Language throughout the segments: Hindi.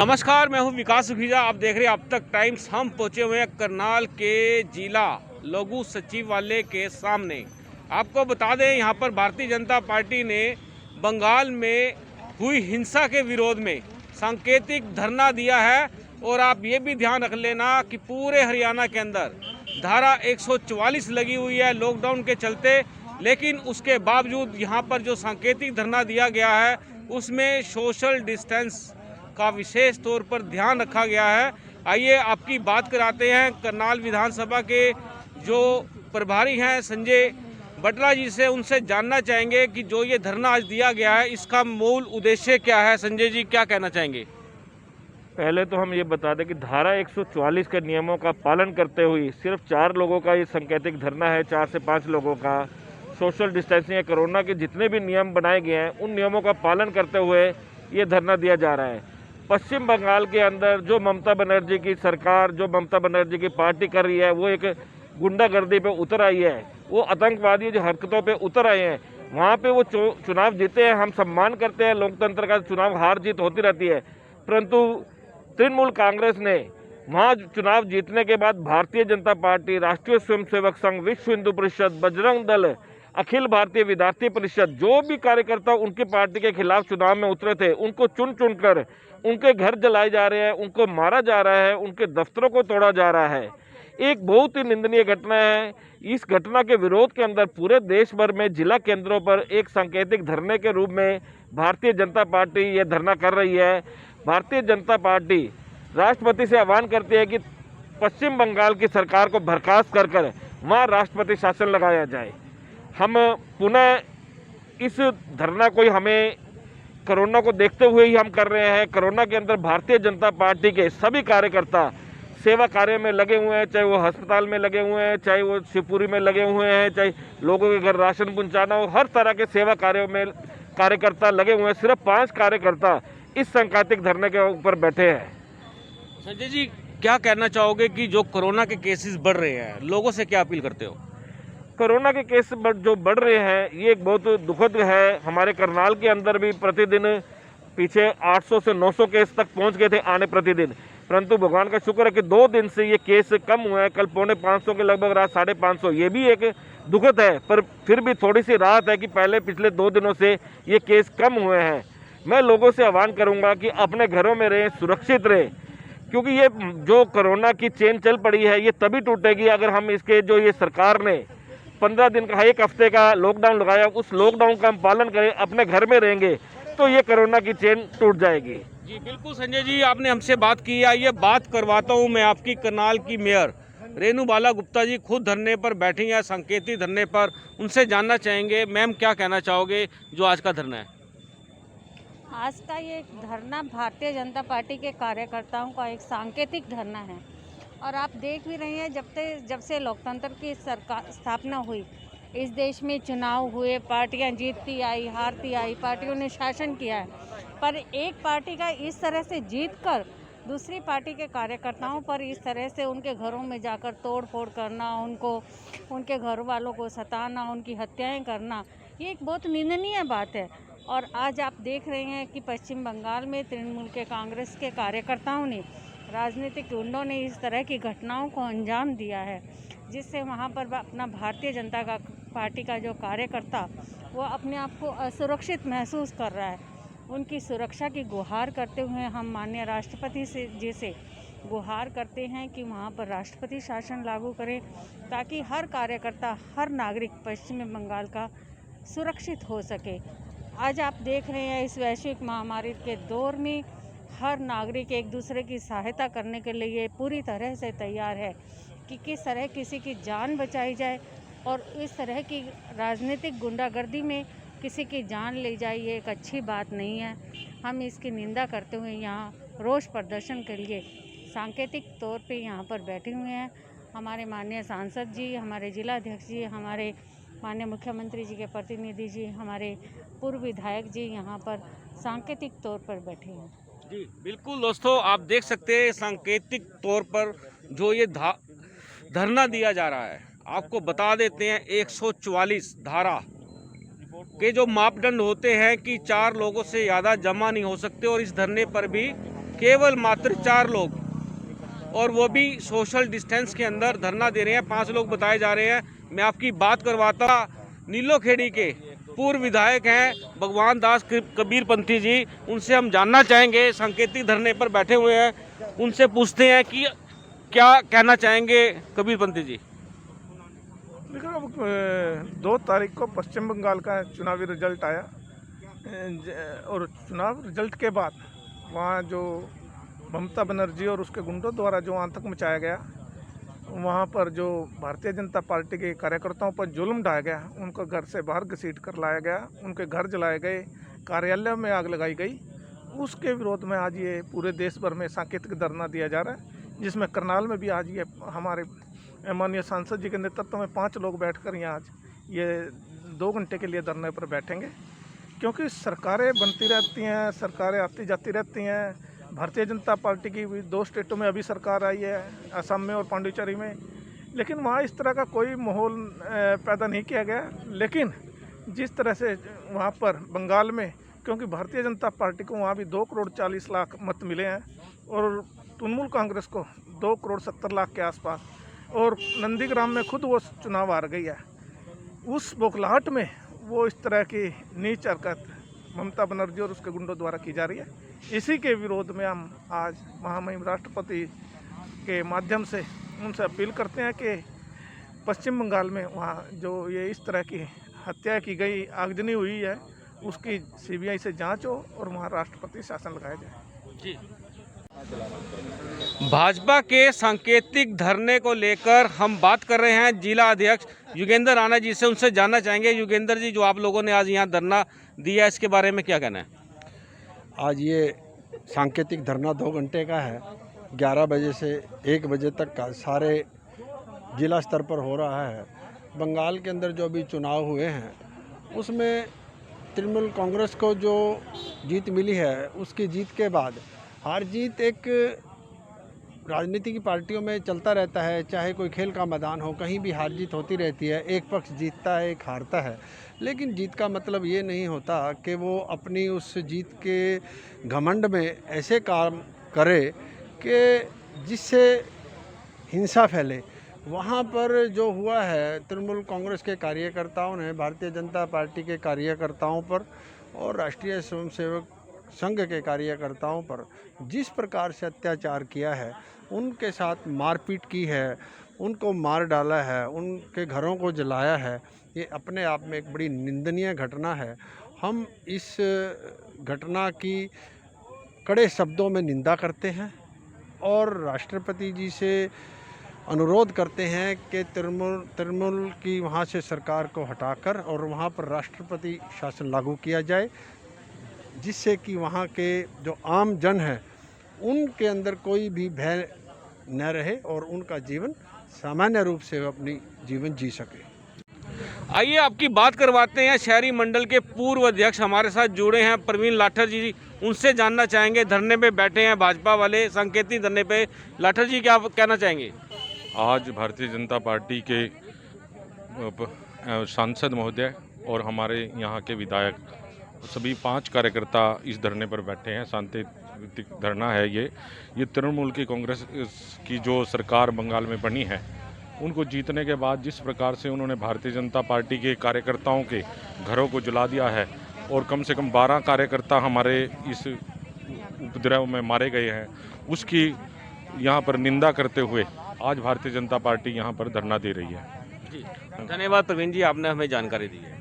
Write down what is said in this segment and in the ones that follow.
नमस्कार, मैं हूं विकास सुखीजा। आप देख रहे हैं अब तक टाइम्स। हम पहुंचे हुए हैं करनाल के जिला लघु सचिवालय के सामने। आपको बता दें, यहां पर भारतीय जनता पार्टी ने बंगाल में हुई हिंसा के विरोध में सांकेतिक धरना दिया है। और आप ये भी ध्यान रख लेना कि पूरे हरियाणा के अंदर धारा 144 लगी हुई है लॉकडाउन के चलते, लेकिन उसके बावजूद यहाँ पर जो सांकेतिक धरना दिया गया है उसमें सोशल डिस्टेंस का विशेष तौर पर ध्यान रखा गया है। आइए आपकी बात कराते हैं करनाल विधानसभा के जो प्रभारी हैं संजय बटला जी से। उनसे जानना चाहेंगे कि जो ये धरना आज दिया गया है इसका मूल उद्देश्य क्या है। संजय जी, क्या कहना चाहेंगे? पहले तो हम ये बता दें कि धारा 144 के नियमों का पालन करते हुए सिर्फ 4 लोगों का ये सांकेतिक धरना है, 4 से 5 लोगों का। सोशल डिस्टेंसिंग या कोरोना के जितने भी नियम बनाए गए हैं उन नियमों का पालन करते हुए ये धरना दिया जा रहा है। पश्चिम बंगाल के अंदर जो ममता बनर्जी की सरकार, जो ममता बनर्जी की पार्टी कर रही है, वो एक गुंडागर्दी पे उतर आई है, वो आतंकवादी जो हरकतों पे उतर आए हैं। वहाँ पे वो चुनाव जीते हैं, हम सम्मान करते हैं लोकतंत्र का। चुनाव हार जीत होती रहती है, परंतु तृणमूल कांग्रेस ने वहाँ चुनाव जीतने के बाद भारतीय जनता पार्टी, राष्ट्रीय स्वयंसेवक संघ, विश्व हिंदू परिषद, बजरंग दल, अखिल भारतीय विद्यार्थी परिषद, जो भी कार्यकर्ता उनकी पार्टी के खिलाफ चुनाव में उतरे थे उनको चुन चुन कर उनके घर जलाए जा रहे हैं, उनको मारा जा रहा है, उनके दफ्तरों को तोड़ा जा रहा है। एक बहुत ही निंदनीय घटना है। इस घटना के विरोध के अंदर पूरे देश भर में जिला केंद्रों पर एक सांकेतिक धरने के रूप में भारतीय जनता पार्टी ये धरना कर रही है। भारतीय जनता पार्टी राष्ट्रपति से आह्वान करती है कि पश्चिम बंगाल की सरकार को बर्खास्त कर वहाँ राष्ट्रपति शासन लगाया जाए। हम पुनः इस धरना को हमें कोरोना को देखते हुए ही हम कर रहे हैं। कोरोना के अंदर भारतीय जनता पार्टी के सभी कार्यकर्ता सेवा कार्य में लगे हुए हैं, चाहे वो अस्पताल में लगे हुए हैं, चाहे वो शिवपुरी में लगे हुए हैं, चाहे लोगों के घर राशन पहुंचाना हो, हर तरह के सेवा कार्यों में कार्यकर्ता लगे हुए हैं। सिर्फ 5 कार्यकर्ता इस सांकेतिक धरने के ऊपर बैठे हैं। संजय जी, क्या कहना चाहोगे कि जो कोरोना के केसेस बढ़ रहे हैं, लोगों से क्या अपील करते हो? कोरोना के केस जो बढ़ रहे हैं ये एक बहुत दुखद है। हमारे करनाल के अंदर भी प्रतिदिन पीछे 800 से 900 केस तक पहुंच गए थे आने प्रतिदिन, परंतु भगवान का शुक्र है कि 2 दिन से ये केस कम हुए हैं। कल 450 के लगभग रहा, 550। ये भी एक दुखद है, पर फिर भी थोड़ी सी राहत है कि पहले पिछले 2 दिनों से ये केस कम हुए हैं। मैं लोगों से आह्वान करूँगा कि अपने घरों में रहें, सुरक्षित रहें, क्योंकि ये जो कोरोना की चेन चल पड़ी है ये तभी टूटेगी अगर हम इसके जो ये सरकार ने 15 दिन का, 1 हफ्ते का लॉकडाउन लगाया, उस लॉकडाउन का हम पालन करें, अपने घर में रहेंगे तो ये कोरोना की चेन टूट जाएगी। जी बिल्कुल संजय जी, आपने हमसे बात की है। ये बात करवाता हूँ मैं आपकी करनाल की मेयर रेणु बाला गुप्ता जी खुद धरने पर बैठी हैं, सांकेतिक धरने पर। उनसे जानना चाहेंगे, मैम क्या कहना चाहोगे जो आज का धरना है? आज का ये धरना भारतीय जनता पार्टी के कार्यकर्ताओं का एक सांकेतिक धरना है। और आप देख भी रहे हैं, जब से लोकतंत्र की सरकार स्थापना हुई, इस देश में चुनाव हुए, पार्टियां जीतती आई, हारती आई, पार्टियों ने शासन किया है, पर एक पार्टी का इस तरह से जीत कर दूसरी पार्टी के कार्यकर्ताओं पर इस तरह से उनके घरों में जाकर तोड़ फोड़ करना, उनके घर वालों को सताना, उनकी हत्याएं करना, ये एक बहुत निंदनीय बात है। और आज आप देख रहे हैं कि पश्चिम बंगाल में तृणमूल के कांग्रेस के कार्यकर्ताओं ने, राजनीतिक गुंडों ने इस तरह की घटनाओं को अंजाम दिया है, जिससे वहाँ पर अपना भारतीय जनता पार्टी का जो कार्यकर्ता वो अपने आप को असुरक्षित महसूस कर रहा है। उनकी सुरक्षा की गुहार करते हुए हम माननीय राष्ट्रपति से गुहार करते हैं कि वहाँ पर राष्ट्रपति शासन लागू करें, ताकि हर कार्यकर्ता, हर नागरिक पश्चिम बंगाल का सुरक्षित हो सके। आज आप देख रहे हैं, इस वैश्विक महामारी के दौर में हर नागरिक एक दूसरे की सहायता करने के लिए पूरी तरह से तैयार है कि किस तरह किसी की जान बचाई जाए, और इस तरह की राजनीतिक गुंडागर्दी में किसी की जान ले जाए, ये एक अच्छी बात नहीं है। हम इसकी निंदा करते हुए यहाँ रोष प्रदर्शन के लिए सांकेतिक तौर पे यहाँ पर बैठे हुए हैं। हमारे माननीय सांसद जी, हमारे जिलाध्यक्ष जी, हमारे माननीय मुख्यमंत्री जी के प्रतिनिधि जी, हमारे पूर्व विधायक जी यहाँ पर सांकेतिक तौर पर बैठे हैं। जी बिल्कुल दोस्तों, आप देख सकते हैं सांकेतिक तौर पर जो ये धरना दिया जा रहा है। आपको बता देते हैं 144 धारा के जो मापदंड होते हैं कि 4 लोगों से ज़्यादा जमा नहीं हो सकते, और इस धरने पर भी केवल मात्र 4 लोग, और वो भी सोशल डिस्टेंस के अंदर धरना दे रहे हैं। 5 लोग बताए जा रहे हैं। मैं आपकी बात करवाता, नीलोखेड़ी के पूर्व विधायक हैं भगवान दास कबीरपंथी जी, उनसे हम जानना चाहेंगे। सांकेतिक धरने पर बैठे हुए हैं, उनसे पूछते हैं कि क्या कहना चाहेंगे कबीरपंथी जी। देखो, अब 2 तारीख को पश्चिम बंगाल का चुनावी रिजल्ट आया और चुनाव रिजल्ट के बाद वहाँ जो ममता बनर्जी और उसके गुंडों द्वारा जो आतंक मचाया गया, वहाँ पर जो भारतीय जनता पार्टी के कार्यकर्ताओं पर जुल्म ढाया गया, उनको घर से बाहर घसीट कर लाया गया, उनके घर जलाए गए, कार्यालय में आग लगाई गई, उसके विरोध में आज ये पूरे देश भर में सांकेतिक धरना दिया जा रहा है, जिसमें करनाल में भी आज ये हमारे माननीय सांसद जी के नेतृत्व में 5 लोग बैठकर यहाँ आज ये 2 घंटे के लिए धरने पर बैठेंगे। क्योंकि सरकारें बनती रहती हैं, सरकारें आती जाती रहती हैं। भारतीय जनता पार्टी की भी 2 स्टेटों में अभी सरकार आई है, असम में और पांडिचेरी में, लेकिन वहाँ इस तरह का कोई माहौल पैदा नहीं किया गया। लेकिन जिस तरह से वहाँ पर बंगाल में, क्योंकि भारतीय जनता पार्टी को वहाँ भी 2 करोड़ 40 लाख मत मिले हैं और तृणमूल कांग्रेस को 2 करोड़ 70 लाख के आसपास, और नंदीग्राम में खुद वो चुनाव हार गई है। उस बौखलाहट में वो इस तरह की नीच हरकत ममता बनर्जी और उसके गुंडों द्वारा की जा रही है। इसी के विरोध में हम आज महामहिम राष्ट्रपति के माध्यम से उनसे अपील करते हैं कि पश्चिम बंगाल में वहाँ जो ये इस तरह की हत्या की गई, आगजनी हुई है, उसकी CBI से जांच हो और वहाँ राष्ट्रपति शासन लगाया जाए। जी, भाजपा के सांकेतिक धरने को लेकर हम बात कर रहे हैं जिला अध्यक्ष युगेंद्र राणा जी से। उनसे जानना चाहेंगे, युगेंद्र जी, जो आप लोगों ने आज यहाँ धरना दिया, इसके बारे में क्या कहना है? आज ये सांकेतिक धरना 2 घंटे का है। 11 बजे से 1 बजे तक का सारे जिला स्तर पर हो रहा है। बंगाल के अंदर जो अभी चुनाव हुए हैं उसमें तृणमूल कांग्रेस को जो जीत मिली है, उसकी जीत के बाद हार जीत एक राजनीति की पार्टियों में चलता रहता है। चाहे कोई खेल का मैदान हो, कहीं भी हार जीत होती रहती है। एक पक्ष जीतता है, एक हारता है, लेकिन जीत का मतलब ये नहीं होता कि वो अपनी उस जीत के घमंड में ऐसे काम करे कि जिससे हिंसा फैले। वहाँ पर जो हुआ है, तृणमूल कांग्रेस के कार्यकर्ताओं ने भारतीय जनता पार्टी के कार्यकर्ताओं पर और राष्ट्रीय स्वयंसेवक संघ के कार्यकर्ताओं पर जिस प्रकार से अत्याचार किया है, उनके साथ मारपीट की है, उनको मार डाला है, उनके घरों को जलाया है, ये अपने आप में एक बड़ी निंदनीय घटना है। हम इस घटना की कड़े शब्दों में निंदा करते हैं और राष्ट्रपति जी से अनुरोध करते हैं कि तृणमूल की वहाँ से सरकार को हटाकर और वहाँ पर राष्ट्रपति शासन लागू किया जाए, जिससे कि वहाँ के जो आम जन हैं उनके अंदर कोई भी भय न रहे और उनका जीवन सामान्य रूप से अपनी जीवन जी सके। आइए आपकी बात करवाते हैं, शहरी मंडल के पूर्व अध्यक्ष हमारे साथ जुड़े हैं प्रवीण लाठर जी, उनसे जानना चाहेंगे। धरने पे बैठे हैं भाजपा वाले, सांकेतिक धरने पे। लाठर जी, क्या कहना चाहेंगे? आज भारतीय जनता पार्टी के सांसद महोदय और हमारे यहाँ के विधायक सभी 5 कार्यकर्ता इस धरने पर बैठे हैं। सांकेतिक धरना है ये तृणमूल की कांग्रेस की जो सरकार बंगाल में बनी है, उनको जीतने के बाद जिस प्रकार से उन्होंने भारतीय जनता पार्टी के कार्यकर्ताओं के घरों को जला दिया है और कम से कम 12 कार्यकर्ता हमारे इस उपद्रव में मारे गए हैं, उसकी यहाँ पर निंदा करते हुए आज भारतीय जनता पार्टी यहाँ पर धरना दे रही है। जी, धन्यवाद प्रवीण जी, आपने हमें जानकारी दी है।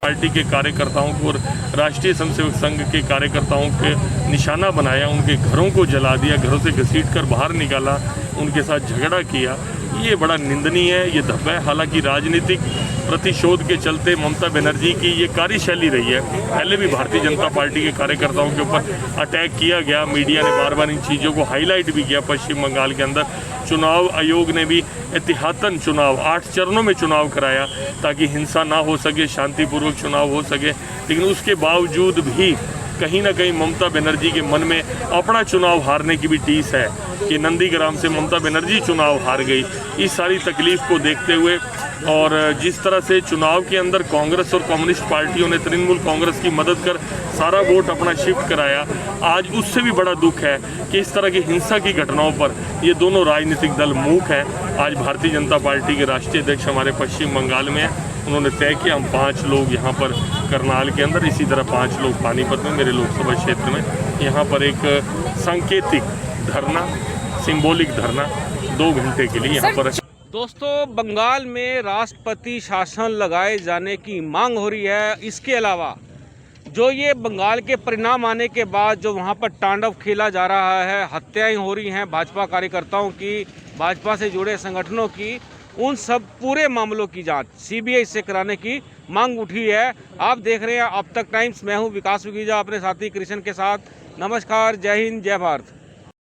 पार्टी के कार्यकर्ताओं को और राष्ट्रीय स्वयंसेवक संघ के कार्यकर्ताओं के निशाना बनाया, उनके घरों को जला दिया, घरों से घसीटकर बाहर निकाला, उनके साथ झगड़ा किया, ये बड़ा निंदनीय है, ये धब्बा है। हालांकि राजनीतिक प्रतिशोध के चलते ममता बनर्जी की ये कार्यशैली रही है। पहले भी भारतीय जनता पार्टी के कार्यकर्ताओं के ऊपर अटैक किया गया, मीडिया ने बार बार इन चीज़ों को हाईलाइट भी किया। पश्चिम बंगाल के अंदर चुनाव आयोग ने भी एहतियातन चुनाव 8 चरणों में चुनाव कराया ताकि हिंसा ना हो सके, शांतिपूर्वक चुनाव हो सके, लेकिन उसके बावजूद भी कहीं ना कहीं ममता बनर्जी के मन में अपना चुनाव हारने की भी टीस है कि नंदीग्राम से ममता बनर्जी चुनाव हार गई। इस सारी तकलीफ को देखते हुए और जिस तरह से चुनाव के अंदर कांग्रेस और कम्युनिस्ट पार्टियों ने तृणमूल कांग्रेस की मदद कर सारा वोट अपना शिफ्ट कराया, आज उससे भी बड़ा दुख है कि इस तरह की हिंसा की घटनाओं पर ये दोनों राजनीतिक दल मूक हैं। आज भारतीय जनता पार्टी के राष्ट्रीय अध्यक्ष हमारे पश्चिम बंगाल में हैं, उन्होंने तय किया हम 5 लोग यहाँ पर करनाल के अंदर, इसी तरह 5 लोग पानीपत में मेरे लोकसभा क्षेत्र में, यहाँ पर एक सांकेतिक धरना, सिंबॉलिक धरना 2 घंटे के लिए यहाँ पर। दोस्तों, बंगाल में राष्ट्रपति शासन लगाए जाने की मांग हो रही है। इसके अलावा जो ये बंगाल के परिणाम आने के बाद जो वहाँ पर तांडव खेला जा रहा है, हत्याएं हो रही हैं भाजपा कार्यकर्ताओं की, भाजपा से जुड़े संगठनों की, उन सब पूरे मामलों की जांच सीबीआई से कराने की मांग उठी है। आप देख रहे हैं अब तक टाइम्स, मैं हूं विकास सुखीजा अपने साथी कृष्ण के साथ। नमस्कार, जय हिंद, जय भारत।